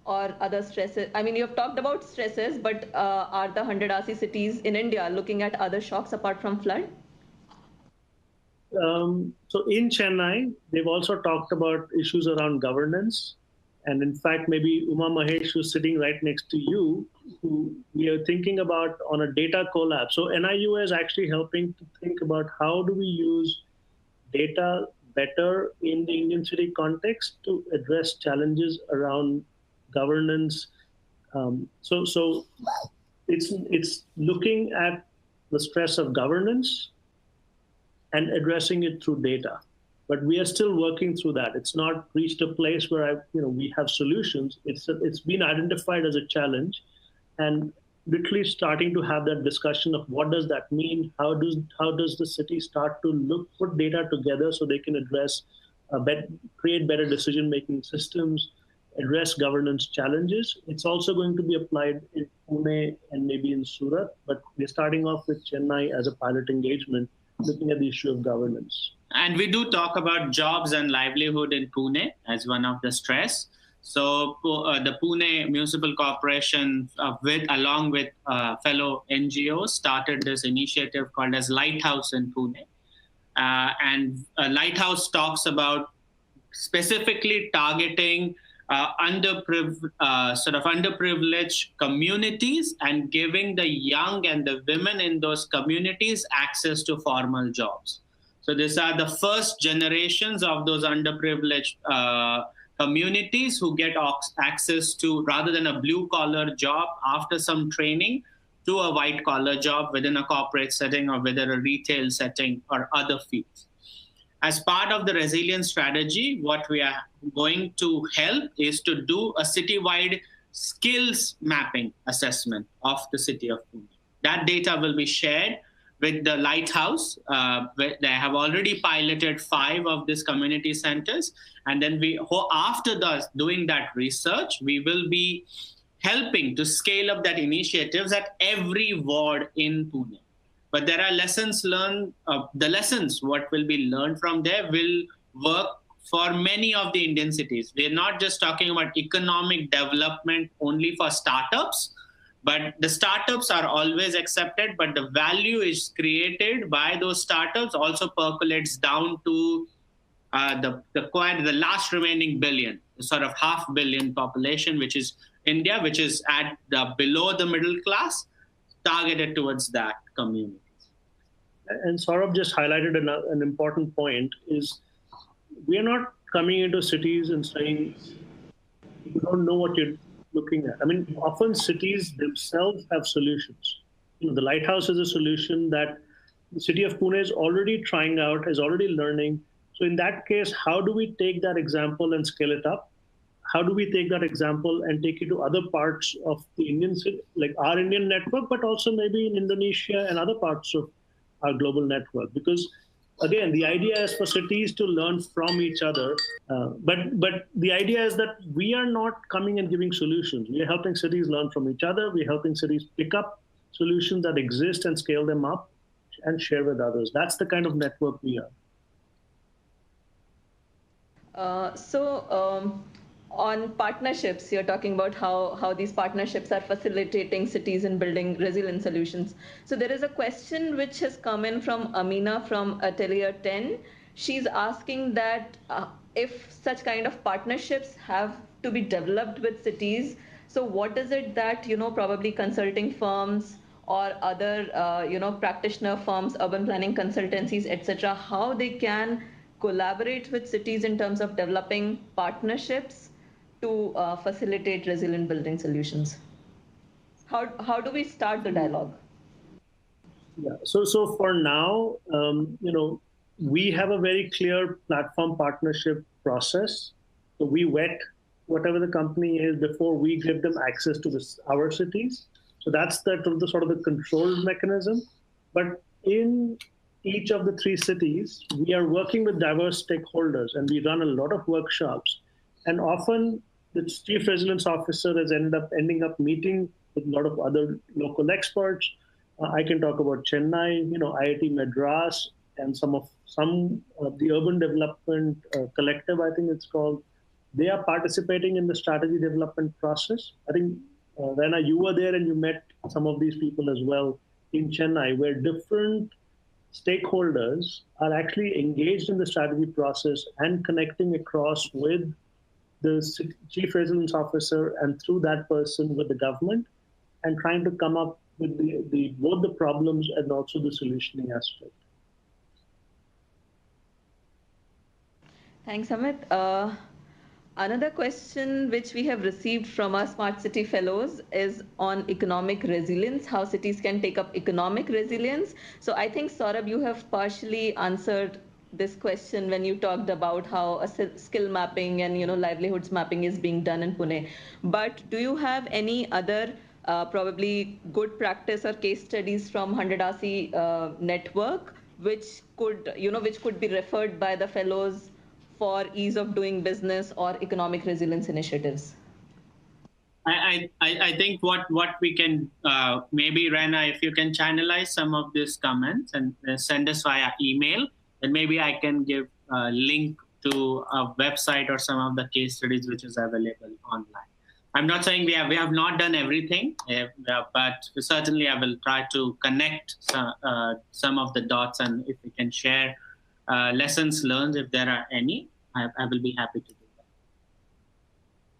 Or other stresses? I mean, you have talked about stresses, but are the 100 RC cities in India looking at other shocks apart from flood? So in Chennai, they've also talked about issues around governance. And in fact, maybe Uma Mahesh, who's sitting right next to you, who we are thinking about on a data collab. So NIU is actually helping to think about how do we use data better in the Indian city context to address challenges around governance. So it's looking at the stress of governance and addressing it through data. But we are still working through that. It's not reached a place where we have solutions. It's been identified as a challenge, and literally starting to have that discussion of what does that mean? How does the city start to put data together so they can address, create better decision-making systems, address governance challenges. It's also going to be applied in Pune and maybe in Surat, but we're starting off with Chennai as a pilot engagement, looking at the issue of governance. And we do talk about jobs and livelihood in Pune as one of the stress. So the Pune Municipal Corporation, along with fellow NGOs, started this initiative called as Lighthouse in Pune. And Lighthouse talks about specifically targeting underprivileged communities and giving the young and the women in those communities access to formal jobs. So these are the first generations of those underprivileged communities who get access to, rather than a blue collar job after some training, to a white collar job within a corporate setting or within a retail setting or other fields. As part of the resilience strategy, what we are going to help is to do a citywide skills mapping assessment of the city of Pune. That data will be shared with the Lighthouse. They have already piloted 5 of these community centers. And then after doing that research, we will be helping to scale up that initiatives at every ward in Pune. But there are lessons learned. What will be learned from there will work for many of the Indian cities. We're not just talking about economic development only for startups, but the startups are always accepted, but the value is created by those startups also percolates down to the last remaining billion, sort of 500 million population, which is India, which is at below the middle class, targeted towards that community. And Saurabh just highlighted an important point is we are not coming into cities and saying, you don't know what you're looking at. I mean, often cities themselves have solutions. The Lighthouse is a solution that the city of Pune is already trying out, is already learning. So in that case, how do we take that example and scale it up? How do we take that example and take it to other parts of the Indian city, like our Indian network, but also maybe in Indonesia and other parts of our global network? Because again, the idea is for cities to learn from each other. But the idea is that we are not coming and giving solutions. We are helping cities learn from each other. We're helping cities pick up solutions that exist and scale them up and share with others. That's the kind of network we are. on partnerships, you're talking about how these partnerships are facilitating cities in building resilient solutions. So there is a question which has come in from Amina from Atelier 10. She's asking that if such kind of partnerships have to be developed with cities, so what is it that, probably consulting firms or other, practitioner firms, urban planning consultancies, etc., how they can collaborate with cities in terms of developing partnerships to facilitate resilient building solutions? How do we start the dialogue? Yeah. So for now, we have a very clear platform partnership process. So we vet whatever the company is before we give them access to our cities. So that's the sort of the control mechanism. But in each of the three cities, we are working with diverse stakeholders, and we run a lot of workshops. And often, the chief resilience officer has ending up meeting with a lot of other local experts. I can talk about Chennai, IIT Madras, and some of the urban development collective, I think it's called. They are participating in the strategy development process. I think, Rana, you were there and you met some of these people as well in Chennai, where different stakeholders are actually engaged in the strategy process and connecting across with the chief resilience officer and through that person with the government, and trying to come up with both the problems and also the solutioning aspect. Thanks, Amit. Another question which we have received from our Smart City Fellows is on economic resilience, how cities can take up economic resilience. So I think, Saurabh, you have partially answered this question when you talked about how a skill mapping and livelihoods mapping is being done in Pune. But do you have any other probably good practice or case studies from 100 network which could be referred by the fellows for ease of doing business or economic resilience initiatives? I think what we can maybe, Rana, if you can channelize some of these comments and send us via email, then maybe I can give a link to a website or some of the case studies which is available online. I'm not saying we have not done everything, but certainly I will try to connect some of the dots, and if we can share lessons learned, if there are any, I will be happy to do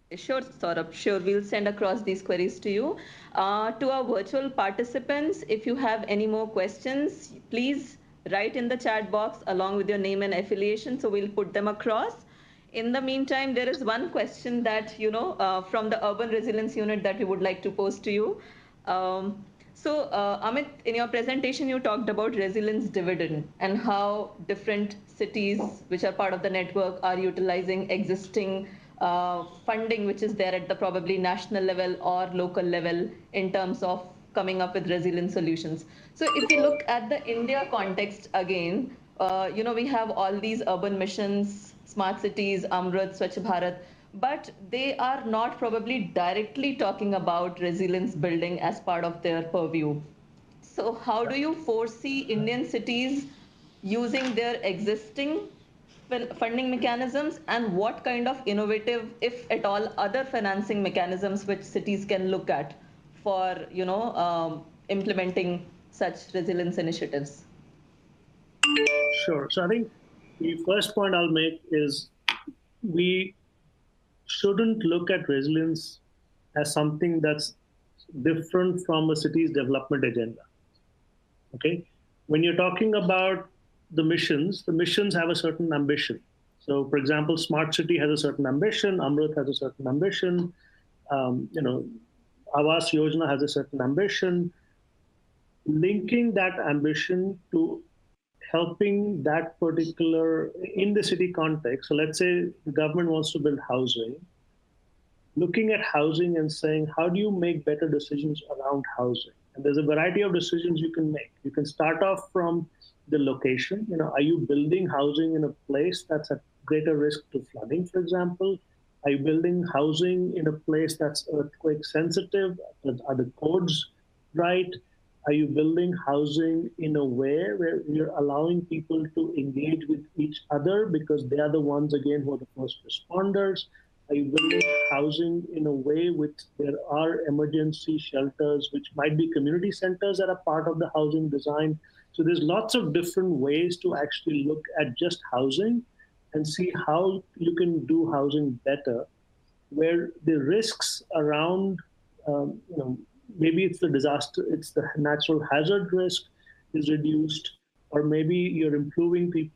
that. Sure, Saurabh. Sure, we'll send across these queries to you. To our virtual participants, if you have any more questions, please write in the chat box along with your name and affiliation, so we'll put them across. In the meantime, there is one question that, from the Urban Resilience Unit that we would like to pose to you. Amit, in your presentation, you talked about resilience dividend and how different cities which are part of the network are utilizing existing funding which is there at the probably national level or local level in terms of coming up with resilient solutions. So if you look at the India context again, we have all these urban missions, smart cities, Amrit, Swachh Bharat, but they are not probably directly talking about resilience building as part of their purview. So how do you foresee Indian cities using their existing funding mechanisms, and what kind of innovative, if at all, other financing mechanisms which cities can look at for implementing such resilience initiatives? Sure. So I think the first point I'll make is we shouldn't look at resilience as something that's different from a city's development agenda. Okay? When you're talking about the missions have a certain ambition. So, for example, Smart City has a certain ambition, Amrit has a certain ambition, Awas Yojana has a certain ambition. Linking that ambition to helping that particular, in the city context, so let's say the government wants to build housing, looking at housing and saying, how do you make better decisions around housing? And there's a variety of decisions you can make. You can start off from the location. Are you building housing in a place that's at greater risk to flooding, for example? Are you building housing in a place that's earthquake sensitive? Are the codes right? Are you building housing in a way where you're allowing people to engage with each other because they are the ones, again, who are the first responders? Are you building housing in a way which there are emergency shelters, which might be community centers that are part of the housing design? So there's lots of different ways to actually look at just housing and see how you can do housing better, where the risks around, maybe it's the disaster, it's the natural hazard risk is reduced, or maybe you're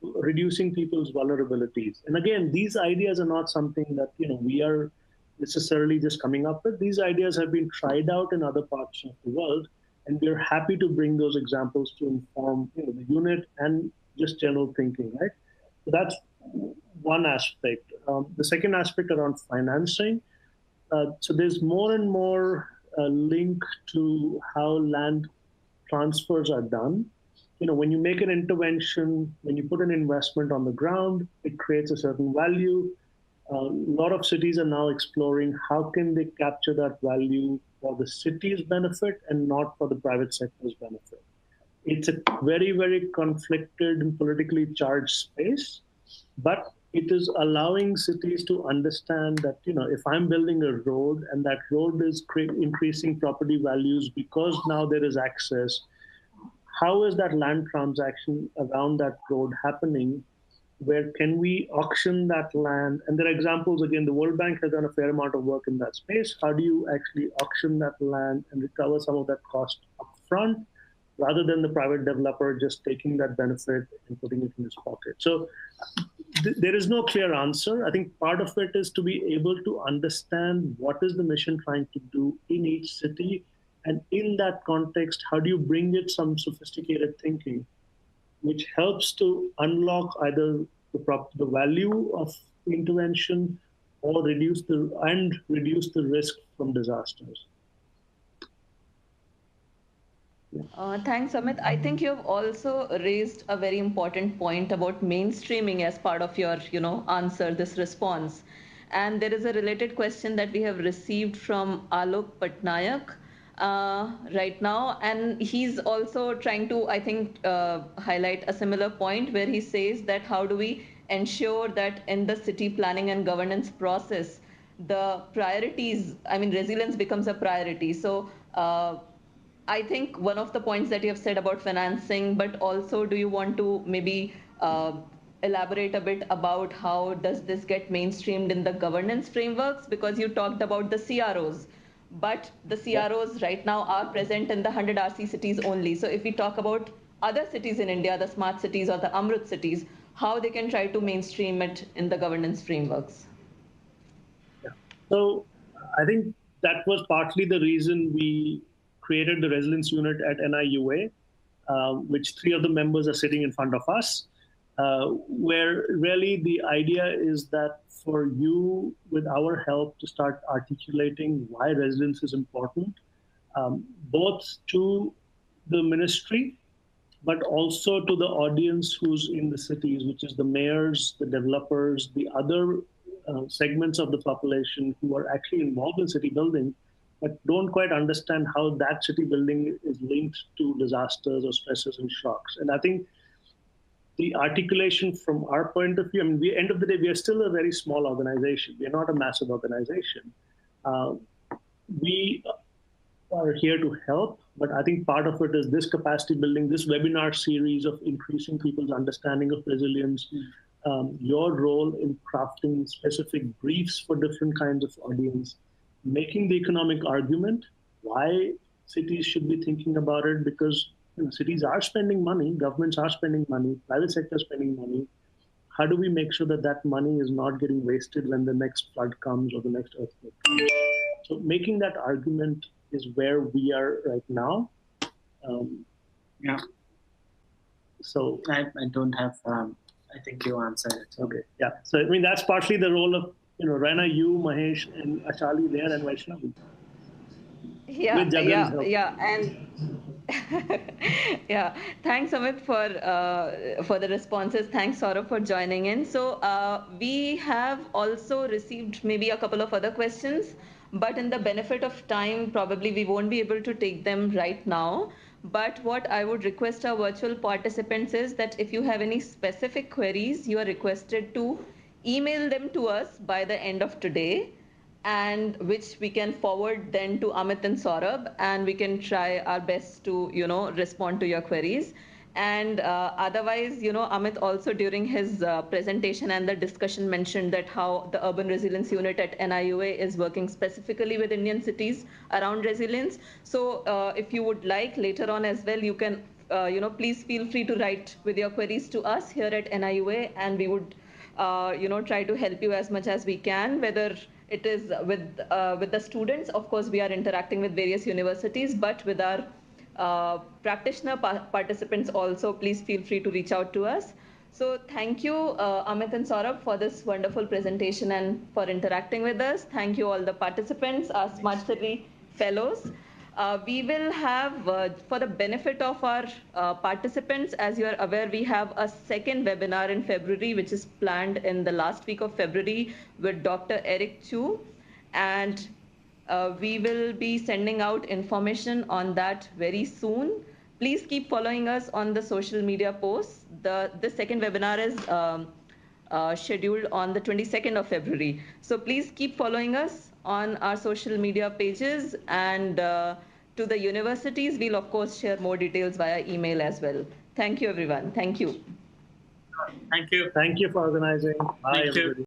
reducing people's vulnerabilities. And again, these ideas are not something that we are necessarily just coming up with. These ideas have been tried out in other parts of the world, and we're happy to bring those examples to inform the unit and just general thinking, right? So that's one aspect. The second aspect around financing. So there's more and more link to how land transfers are done. When you make an intervention, when you put an investment on the ground, it creates a certain value. A lot of cities are now exploring how can they capture that value for the city's benefit and not for the private sector's benefit. It's a very, very conflicted and politically charged space, but it is allowing cities to understand that if I'm building a road and that road is increasing property values because now there is access, how is that land transaction around that road happening? Where can we auction that land? And there are examples, again, the World Bank has done a fair amount of work in that space. How do you actually auction that land and recover some of that cost upfront, rather than the private developer just taking that benefit and putting it in his pocket? So there is no clear answer. I think part of it is to be able to understand what is the mission trying to do in each city. And in that context, how do you bring it some sophisticated thinking, which helps to unlock either the value of intervention or reduce the risk from disasters. Thanks, Amit. I think you've also raised a very important point about mainstreaming as part of your, answer, this response. And there is a related question that we have received from Alok Patnaik right now. And he's also trying to, I think, highlight a similar point where he says that how do we ensure that in the city planning and governance process, the priorities, resilience becomes a priority. So, I think one of the points that you have said about financing, but also do you want to maybe elaborate a bit about how does this get mainstreamed in the governance frameworks? Because you talked about the CROs, but the CROs right now are present in the 100 RC cities only. So if we talk about other cities in India, the smart cities or the Amrut cities, how they can try to mainstream it in the governance frameworks? Yeah. So I think that was partly the reason we created the resilience unit at NIUA, which 3 of the members are sitting in front of us, where really the idea is that for you, with our help, to start articulating why resilience is important, both to the ministry, but also to the audience who's in the cities, which is the mayors, the developers, the other segments of the population who are actually involved in city building, but don't quite understand how that city building is linked to disasters or stresses and shocks. And I think the articulation from our point of view, end of the day, we are still a very small organization. We are not a massive organization. We are here to help, but I think part of it is this capacity building, this webinar series of increasing people's understanding of resilience, your role in crafting specific briefs for different kinds of audience, making the economic argument why cities should be thinking about it, because cities are spending money, governments are spending money, private sector is spending money. How do we make sure that that money is not getting wasted when the next flood comes or the next earthquake comes? So making that argument is where we are right now. Yeah. So I don't have, I think you answered it. Okay, yeah. So that's partly the role of Raina, you, Mahesh, and Ashali there, and Vaishnavi. Yeah, and yeah, thanks Amit for the responses. Thanks Saurabh for joining in. So we have also received maybe a couple of other questions, but in the benefit of time, probably we won't be able to take them right now. But what I would request our virtual participants is that if you have any specific queries, you are requested to email them to us by the end of today, and which we can forward then to Amit and Saurabh, and we can try our best to, respond to your queries. And otherwise, Amit also during his presentation and the discussion mentioned that how the Urban Resilience Unit at NIUA is working specifically with Indian cities around resilience. So if you would like later on as well, you can, please feel free to write with your queries to us here at NIUA, and we would try to help you as much as we can, whether it is with the students. Of course, we are interacting with various universities, but with our practitioner participants also, please feel free to reach out to us. So thank you, Amit and Saurabh, for this wonderful presentation and for interacting with us. Thank you all the participants, our Smart City fellows. We will have, for the benefit of our participants, as you are aware, we have a second webinar in February, which is planned in the last week of February with Dr. Eric Chu. And we will be sending out information on that very soon. Please keep following us on the social media posts. The second webinar is scheduled on the 22nd of February. So please keep following us on our social media pages, and to the universities, we'll of course share more details via email as well. Thank you, everyone. Thank you. Thank you. Thank you for organizing. Bye, Thank you. everybody.